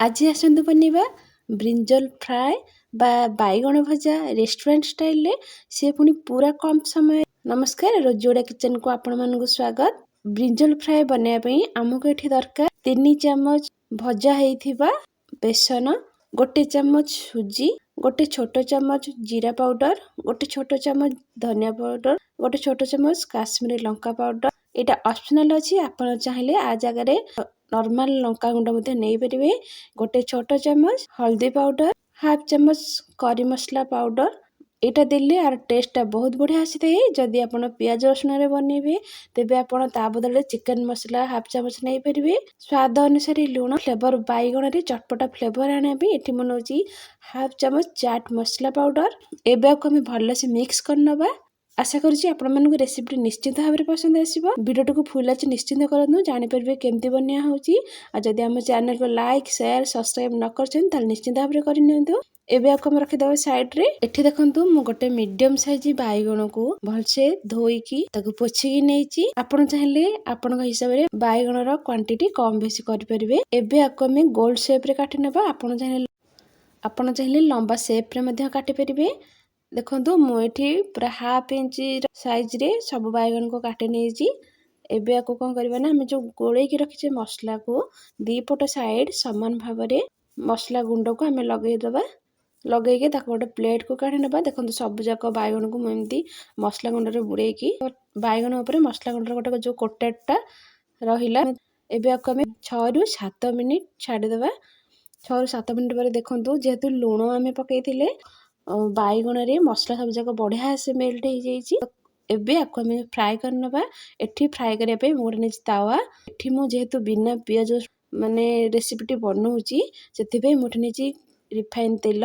आज आसतु बनिबा brinjal fry बा बैगण भजा रेस्टोरेंट स्टाइल रे से पुनी पूरा कम समय। नमस्कार, रोजोड़ा किचन को आपण मानक स्वागत। ब्रिंजल फ्राए बनया पई हमको एठी दरकार 3 चम्मच भजा हेइथिबा बेसन, 1 चम्मच सुजी, 1 छोटो चम्मच जीरा पाउडर, 1 छोटो चम्मच धनिया पाउडर, 1 छोटो चम्मच काश्मीरी लंका पाउडर। एटा ऑप्शनल अछि, आपण चाहिले आ जगह रे नॉर्मल लंका गुंड मध्ये नै परिबे। 1 छोटो चम्मच हल्दी पाउडर, हाफ चम्मच करी मसला पाउडर। एटा देले आर टेस्ट बहुत बढ़िया आसी। जदि आपण प्याज रसुन रे बनेबे तेबे आपण ता बदले चिकन मसला हाफ चम्मच नै परिबे। स्वाद अनुसार लूण, फ्लेवर बैगण रे चटपटा फ्लेवर आने भी एठी मनोची हाफ चम्मच चाट मसला पाउडर। एबे को हम भल्ला से मिक्स करनबा। आशा करूची आपण मानक रेसिपी निश्चित भाव पसंद आसीबो। वीडियो को फुल अच्छे निश्चित करनु जानि परबे केमती बनिया होची। आ जदि हम चैनल को लाइक शेयर सब्सक्राइब न करछन ताल निश्चित भाव रे करि नियंतु। एबे आको हम रखि देबो साइड रे। एठी देखंतु मु गोटे मीडियम साइज बैगण को भलसे धोईकी ताको पोछिकी नेची। आपण चाहिले आपण हिसाब रे बैगण रो क्वांटिटी कम बेसी करि परिबे। एबे आको हम गोल शेप रे काटि नेबा। आपण चाहिले लंबा शेप रे मध्ये काटि परिबे। देखंतु मु एठी पूरा हाफ इंच साइज रे सब बैगन को काटि नेची। एबे आको कोन करबा ना हम जो गोळै की रखिचे मसला को दी पट साइड समान भाव रे मसला गुंड को हम लगै दबा। लगै के ताको गोटे प्लेट को काढि नेबा। देखंतु सब जाक बैगन को एमती मसला गुंड रे बुड़ै की बैगन ऊपर मसला गुंड रे गोटे जो कोटेड टा रहिला। एबे आको हम 6 रु 7 मिनिट छाडी देबा। 6 रु 7 मिनिट पर देखंतु जेहेतु लूण हम पकैथिले बैगण रे मसला सब जाक बढ़िया से मेल्ट हो जाइछि। एबे आको हम फ्राई करनबा। एठी फ्राई करिया पे मोर ने तावा। एठी मु जेहेतु बिना पियाज माने रेसिपी बनौची सेति पे मोठ नेची रिफाइन तेल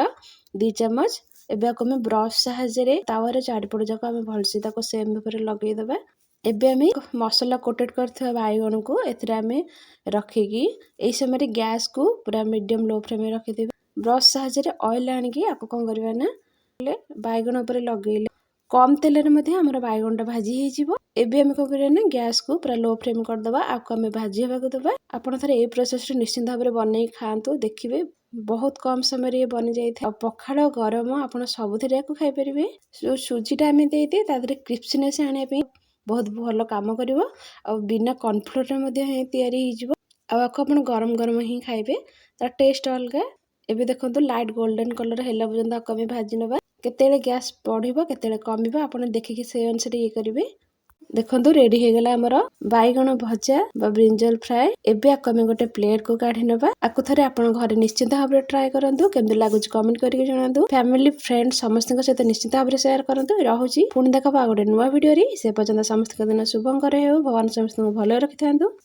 2 चम्मच। एबे आको हम ब्रश सहायता रे तावा रे चारिपट जाक हम भलसे ताको सेम ऊपर लगै दबा। एबे हम मसला कोटेड करथवा बैगण को एथरा हम रखिकी एई समय रे गैस को पूरा मीडियम लो फ्लेम रे रखि देबा। ब्रश सहायता रे ऑयल आनिकी आको कोन करबा ना बैगण ऊपर लगैले कम तेल रे मध्ये हमर बैगणटा भाजी हे जिवो। एबे हम को करे ना गैस को पूरा लो फ्लेम कर दबा। आको हम भाजी हेबा को दबा। आपण थरे ए प्रोसेस रे निश्चित भाव रे बनै खांतु, देखिबे बहुत कम समय रे बनि जाई था। पखाड़ गरम आपण सबुथिरे को खाइ परिबे। सुजीटा हम देइते तादरे क्रिस्पीनेस आने पे बहुत भलो काम करिवो। आ बिना कॉर्नफ्लोर रे मध्ये हे तयारी हे जिवो। आ आको आपण गरम गरम ही खाइबे, ता टेस्ट अलगा। एबे देखंतु लाइट गोल्डन कलर हेला पर्यंत आको हम भाजी नबा। केतेले गैस बढ़िबो केतेले कमिबो आपण देखिकी से अनुसार ये करिवे। देखंतु रेडी हे गेला हमर बैगण भजा बा ब्रिंजल फ्राए। एबे आको हम गोटे प्लेट को काढी नबा। आको थरे आपण घरे निश्चित भाव रे ट्राई करंतु। केमति लागुच कमेंट करिके जणांतु। फैमिली फ्रेंड समस्त के साथ निश्चित भाव रे शेयर करंतु। रहूची पुणी देखबा गोटे नुवा वीडियो रे। से पर्यंत समस्त दिन शुभंकर हेउ। भगवान समस्त को भलो रखिथांतु।